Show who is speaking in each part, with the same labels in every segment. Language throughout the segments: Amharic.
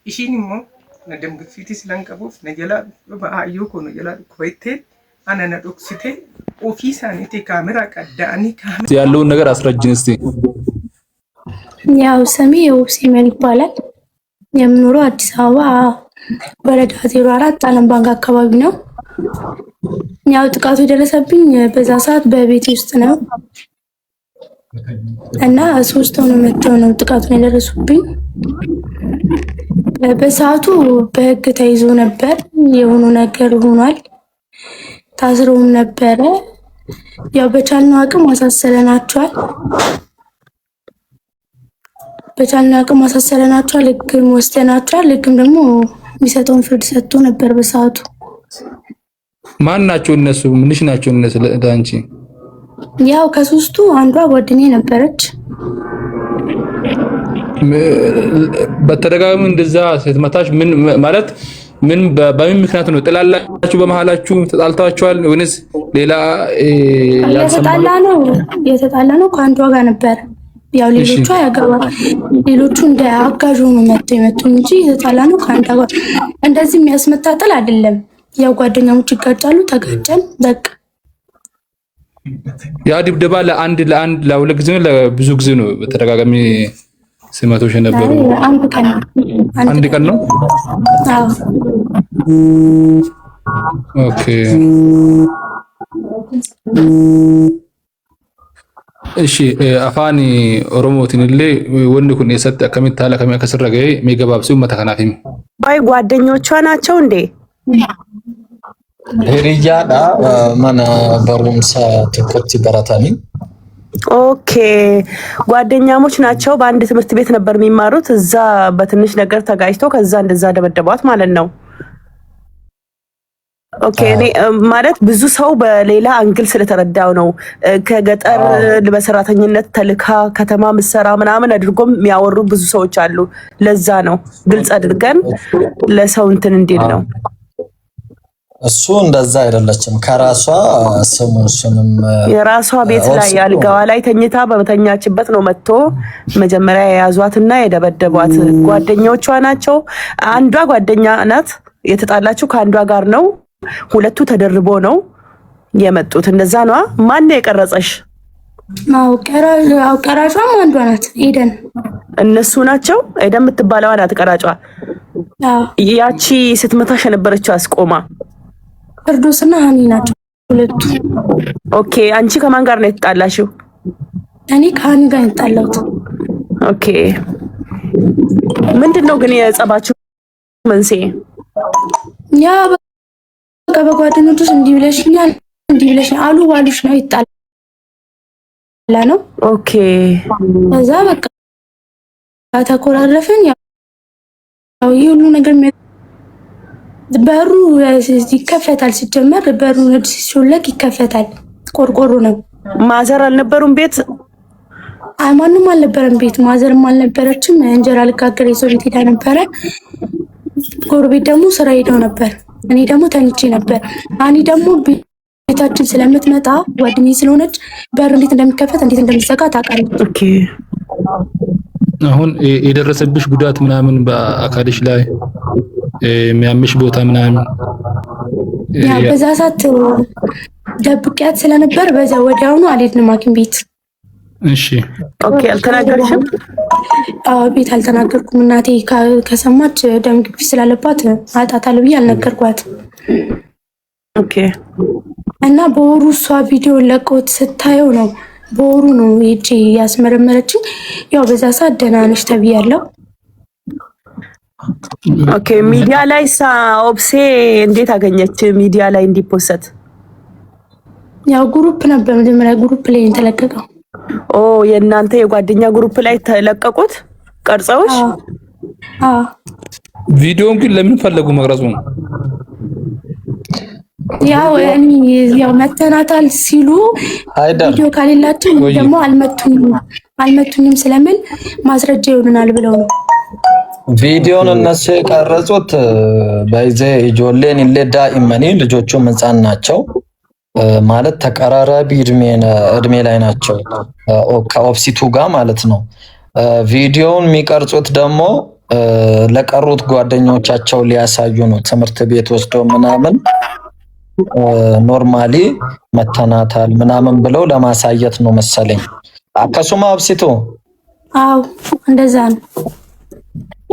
Speaker 1: ishiin immoo na damgiffiitis lan qabuuf na jalaa ba'aayyoo koo na jalaa kubattee ana na dhoksite ofii isaaniitii kaameraa qadda'anii
Speaker 2: ያለውን ነገር አስረጅን እስቲ።
Speaker 3: ያው ስሜ የውብሲመን ይባላል። የምኖረው አዲስ አበባ ወረዳ 04 ዓለም ባንክ አካባቢ ነው። ያው ጥቃቱ የደረሰብኝ በዛ ሰዓት በቤት ውስጥ ነው እና 3 ሆነው መጥተው ነው ጥቃቱን የደረሱብኝ። በሰዓቱ በህግ ተይዞ ነበር። የሆነ ነገር ሆኗል። ታስረውም ነበረ። ያው በቻልነው አቅም አሳሰረናቸዋል። ህግም ወስደናቸዋል። ህግም ደግሞ የሚሰጠውን ፍርድ ሰጥቶ ነበር በሰዓቱ።
Speaker 2: ማን ናቸው እነሱ? ምንሽ ናቸው እነሱ ለአንቺ?
Speaker 3: ያው ከሶስቱ አንዷ ጓደኛዬ ነበረች።
Speaker 2: በተደጋጋሚ እንደዛ ስትመታሽ ምን ማለት ምን በምን ምክንያት ነው? ጥላላችሁ በመሃላችሁ ተጣልታችኋል ወይስ ሌላ
Speaker 3: የተጣላ ነው ከአንዷ ጋር ነበር። ያው ሌሎቹ ያገባል። ሌሎቹ እንደ አጋዥ ሆኖ መጡ እንጂ የተጣላ ነው ከአንዷ ጋር። እንደዚህ የሚያስመታጠል አይደለም። ያው ጓደኛሞች ይጋጫሉ፣ ተጋጨን በቃ።
Speaker 2: ያ ድብደባ ለሁለት ጊዜ ነው ለብዙ ጊዜ ነው በተደጋጋሚ ሲመቶሽ ነበሩ? አንድ ቀን ነው።
Speaker 3: አዎ
Speaker 2: ኦኬ። እሺ አፋኒ ኦሮሞቲንሌ ወንድ ኩን የሰጠ ከሚታለ ከሚያከስረገ የሚገባብሲው መተከናፊም
Speaker 4: አይ ጓደኞቿ ናቸው እንዴ?
Speaker 5: ሄሪያዳ ማና በሩምሳ ተከቲ በራታኒ
Speaker 4: ኦኬ ጓደኛሞች ናቸው። በአንድ ትምህርት ቤት ነበር የሚማሩት። እዛ በትንሽ ነገር ተጋጭተው ከዛ እንደዛ ደበደቧት ማለት ነው። ኦኬ እኔ ማለት ብዙ ሰው በሌላ አንግል ስለተረዳው ነው። ከገጠር በሰራተኝነት ተልካ ከተማ ምሰራ ምናምን አድርጎም የሚያወሩ ብዙ ሰዎች አሉ። ለዛ ነው ግልጽ አድርገን ለሰው እንትን እንዲል ነው።
Speaker 5: እሱ እንደዛ አይደለችም። ከራሷ ስሙንም
Speaker 4: የራሷ ቤት ላይ አልጋዋ ላይ ተኝታ በመተኛችበት ነው መጥቶ መጀመሪያ የያዟትና የደበደቧት። ጓደኞቿ ናቸው። አንዷ ጓደኛ ናት። የተጣላችው ከአንዷ ጋር ነው። ሁለቱ ተደርቦ ነው የመጡት። እንደዛ ነው። ማን ነው የቀረጸሽ?
Speaker 3: ቀራጯም አንዷ ናት፣ ኤደን።
Speaker 4: እነሱ ናቸው። ኤደን የምትባለዋ ናት ቀራጯ። ያቺ ስትመታሽ የነበረችው አስቆማ
Speaker 3: ፍርዶስና ሃኒ ናቸው ሁለቱ።
Speaker 4: ኦኬ አንቺ ከማን ጋር ነው የተጣላሽው?
Speaker 3: እኔ ከሃኒ ጋር የተጣላሁት።
Speaker 4: ኦኬ ምንድነው ግን የጸባችሁ መንስኤ?
Speaker 3: ያ በቃ በጓደኞቹ እንዲህ ብለሽኛል አሉ ባሉሽ ነው የተጣላ ነው።
Speaker 4: ኦኬ
Speaker 3: ከዛ በቃ ተኮራረፍን። ያው ሁሉ ነገር በሩ ይከፈታል። ሲጀመር በሩ ነድ ሲሾለክ ይከፈታል። ቆርቆሮ ነው።
Speaker 4: ማዘር አልነበሩም ቤት?
Speaker 3: ማንም አልነበረም ቤት። ማዘርም አልነበረችም። እንጀራ ልጋገር የሰው ቤት ሄዳ ነበረ። ጎረቤት ደግሞ ስራ ሄደው ነበር። እኔ ደግሞ ተኝቼ ነበር። አኒ ደግሞ ቤታችን ስለምትመጣ ጓደኛዬ ስለሆነች በር እንዴት እንደሚከፈት እንዴት እንደሚዘጋ ታውቃለች።
Speaker 4: ኦኬ
Speaker 2: አሁን የደረሰብሽ ጉዳት ምናምን በአካልሽ ላይ የሚያምሽ ቦታ ምናምን
Speaker 3: ያ በዛ ሰዓት ደብቂያት ስለነበር በዛ ወዲያውኑ አልሄድንም ሐኪም ቤት።
Speaker 2: እሺ
Speaker 4: ኦኬ አልተናገርሽም?
Speaker 3: ቤት አልተናገርኩም። እናቴ ከሰማች ደም ግፊት ስላለባት አጣታለሁ ብዬ አልነገርኳት።
Speaker 4: ኦኬ
Speaker 3: እና በወሩ እሷ ቪዲዮ ለቆት ስታየው ነው በወሩ ነው እቺ ያስመረመረችኝ። ያው በዛ ሰዓት ደህና ነሽ ተብያለሁ።
Speaker 4: ኦኬ ሚዲያ ላይ ኦብሴ እንዴት አገኘች ሚዲያ ላይ እንዲፖሰት?
Speaker 3: ያው ግሩፕ ነበር መጀመሪያ ግሩፕ ላይ ተለቀቀው።
Speaker 4: ኦ የእናንተ የጓደኛ ግሩፕ ላይ ተለቀቁት ቀርጸውሽ?
Speaker 2: ቪዲዮውን ግን ለምን ፈለጉ መቅረጹ?
Speaker 3: ያው መተናታል ሲሉ ቪዲዮ ካሌላችሁ ደግሞ አልመቱኝም ስለምን ማስረጃ ይሆናል ብለው ነው
Speaker 5: ቪዲዮን እነሱ የቀረጹት። በይዘ ጆሌን ለዳ ኢማኒ ልጆቹ ህፃን ናቸው ማለት ተቀራራቢ እድሜ ላይ ናቸው ከኦፕሲቱ ጋር ማለት ነው። ቪዲዮውን የሚቀርጹት ደግሞ ለቀሩት ጓደኞቻቸው ሊያሳዩ ነው። ትምህርት ቤት ወስደው ምናምን ኖርማሊ መተናታል ምናምን ብለው ለማሳየት ነው መሰለኝ። አከሱማ አብሲቶ
Speaker 3: አው እንደዛ ነው።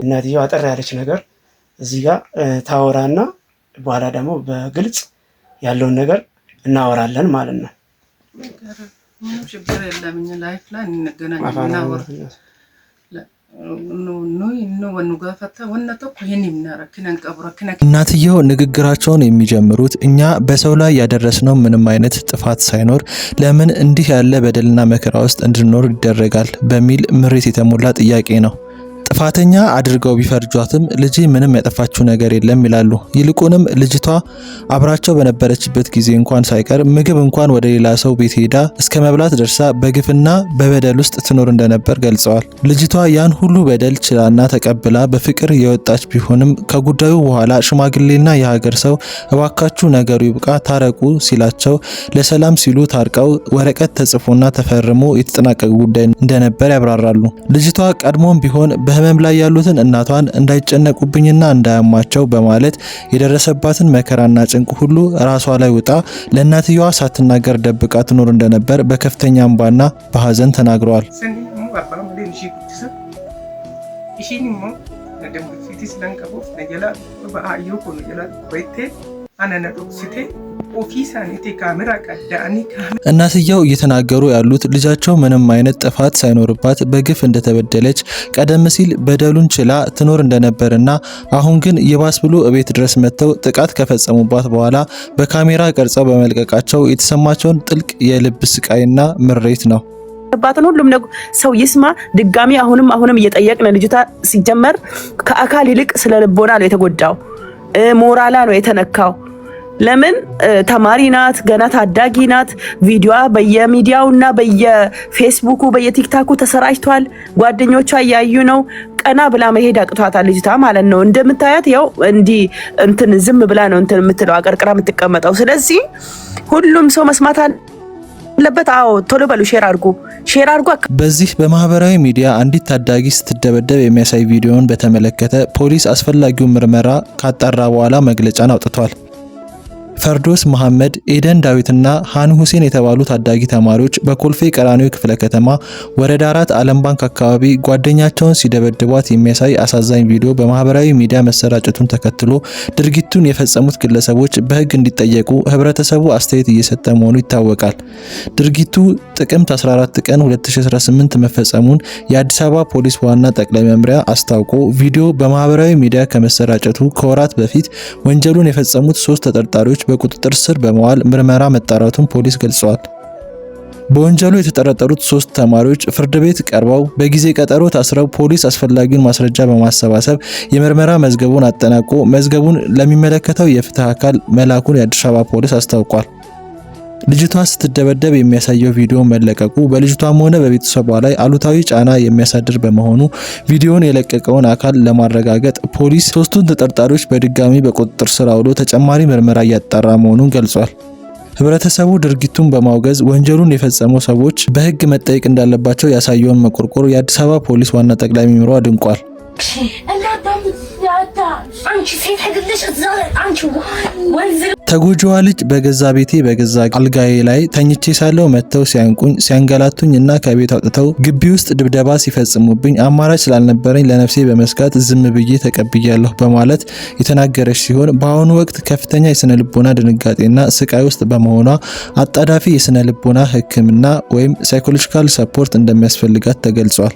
Speaker 6: እናትየው አጠር ያለች ነገር እዚህ ጋር ታወራና በኋላ ደግሞ በግልጽ ያለውን ነገር እናወራለን ማለት ነው።
Speaker 1: ችግር የለም። እኛ ላይፍ ላይ እንገናኛለን።
Speaker 7: እናትየው ንግግራቸውን የሚጀምሩት እኛ በሰው ላይ ያደረስነው ምንም አይነት ጥፋት ሳይኖር ለምን እንዲህ ያለ በደልና መከራ ውስጥ እንድንኖር ይደረጋል በሚል ምሬት የተሞላ ጥያቄ ነው። ጥፋተኛ አድርገው ቢፈርጇትም ልጅ ምንም ያጠፋችው ነገር የለም ይላሉ። ይልቁንም ልጅቷ አብራቸው በነበረችበት ጊዜ እንኳን ሳይቀር ምግብ እንኳን ወደ ሌላ ሰው ቤት ሄዳ እስከ መብላት ደርሳ በግፍና በበደል ውስጥ ትኖር እንደነበር ገልጸዋል። ልጅቷ ያን ሁሉ በደል ችላና ተቀብላ በፍቅር የወጣች ቢሆንም ከጉዳዩ በኋላ ሽማግሌና የሀገር ሰው እባካችሁ ነገሩ ይብቃ ታረቁ ሲላቸው ለሰላም ሲሉ ታርቀው ወረቀት ተጽፎና ተፈርሞ የተጠናቀቀ ጉዳይ እንደነበር ያብራራሉ። ልጅቷ ቀድሞም ቢሆን በህመም ላይ ያሉትን እናቷን እንዳይጨነቁብኝና እንዳያማቸው በማለት የደረሰባትን መከራና ጭንቅ ሁሉ ራሷ ላይ ውጣ ለእናትየዋ ሳትናገር ደብቃ ትኖር እንደነበር በከፍተኛ እንባና በሀዘን ተናግረዋል። እናትየው እየተናገሩ ያሉት ልጃቸው ምንም አይነት ጥፋት ሳይኖርባት በግፍ እንደተበደለች ቀደም ሲል በደሉን ችላ ትኖር እንደነበርና አሁን ግን ይባስ ብሎ እቤት ድረስ መጥተው ጥቃት ከፈጸሙባት በኋላ በካሜራ ቀርጸው በመልቀቃቸው የተሰማቸውን ጥልቅ የልብ ስቃይና ምሬት ነው።
Speaker 4: ባትን ሁሉም ሰው ይስማ። ድጋሚ አሁንም እየጠየቅን ልጅቷ ሲጀመር ከአካል ይልቅ ስለ ልቦና ነው የተጎዳው፣ ሞራላ ነው የተነካው። ለምን ተማሪ ናት፣ ገና ታዳጊ ናት። ቪዲዮዋ በየሚዲያውና በየፌስቡኩ በየቲክታኩ ተሰራጭቷል። ጓደኞቿ እያዩ ነው። ቀና ብላ መሄድ አቅቷታል ልጅቷ ማለት ነው። እንደምታያት ያው እንዲህ እንትን ዝም ብላ ነው እንትን የምትለው አቀርቅራ የምትቀመጠው። ስለዚህ ሁሉም ሰው መስማት አለበት። አዎ ቶሎ በሉ ሼር አድርጉ።
Speaker 7: በዚህ በማህበራዊ ሚዲያ አንዲት ታዳጊ ስትደበደብ የሚያሳይ ቪዲዮን በተመለከተ ፖሊስ አስፈላጊውን ምርመራ ካጣራ በኋላ መግለጫን አውጥቷል። ፈርዶስ መሐመድ፣ ኤደን ዳዊትና ሃን ሁሴን የተባሉ ታዳጊ ተማሪዎች በኮልፌ ቀራኒዮ ክፍለ ከተማ ወረዳ 4 ዓለም ባንክ አካባቢ ጓደኛቸውን ሲደበድቧት የሚያሳይ አሳዛኝ ቪዲዮ በማህበራዊ ሚዲያ መሰራጨቱን ተከትሎ ድርጊቱን የፈጸሙት ግለሰቦች በሕግ እንዲጠየቁ ህብረተሰቡ አስተያየት እየሰጠ መሆኑ ይታወቃል። ድርጊቱ ጥቅምት 14 ቀን 2018 መፈጸሙን የአዲስ አበባ ፖሊስ ዋና ጠቅላይ መምሪያ አስታውቆ ቪዲዮ በማህበራዊ ሚዲያ ከመሰራጨቱ ከወራት በፊት ወንጀሉን የፈጸሙት 3 ተጠርጣሪዎች በቁጥጥር ስር በመዋል ምርመራ መጣራቱን ፖሊስ ገልጿል። በወንጀሉ የተጠረጠሩት 3 ተማሪዎች ፍርድ ቤት ቀርበው በጊዜ ቀጠሮ ታስረው ፖሊስ አስፈላጊውን ማስረጃ በማሰባሰብ የምርመራ መዝገቡን አጠናቆ መዝገቡን ለሚመለከተው የፍትህ አካል መላኩን የአዲስ አበባ ፖሊስ አስታውቋል። ልጅቷ ስትደበደብ የሚያሳየው ቪዲዮ መለቀቁ በልጅቷም ሆነ በቤተሰቧ ላይ አሉታዊ ጫና የሚያሳድር በመሆኑ ቪዲዮን የለቀቀውን አካል ለማረጋገጥ ፖሊስ 3ቱን ተጠርጣሪዎች በድጋሚ በቁጥጥር ስር አውሎ ተጨማሪ ምርመራ እያጣራ መሆኑን ገልጿል። ህብረተሰቡ ድርጊቱን በማውገዝ ወንጀሉን የፈጸሙ ሰዎች በህግ መጠየቅ እንዳለባቸው ያሳየውን መቆርቆር የአዲስ አበባ ፖሊስ ዋና ጠቅላይ መምሪያው አድንቋል። ተጎጂዋ ልጅ በገዛ ቤቴ በገዛ አልጋዬ ላይ ተኝቼ ሳለው መጥተው ሲያንቁኝ ሲያንገላቱኝ እና ከቤት አውጥተው ግቢ ውስጥ ድብደባ ሲፈጽሙብኝ አማራጭ ስላልነበረኝ ለነፍሴ በመስጋት ዝም ብዬ ተቀብያለሁ በማለት የተናገረች ሲሆን በአሁኑ ወቅት ከፍተኛ የስነ ልቦና ድንጋጤና ስቃይ ውስጥ በመሆኗ አጣዳፊ የስነ ልቦና ሕክምና ወይም ሳይኮሎጂካል ሰፖርት እንደሚያስፈልጋት ተገልጿል።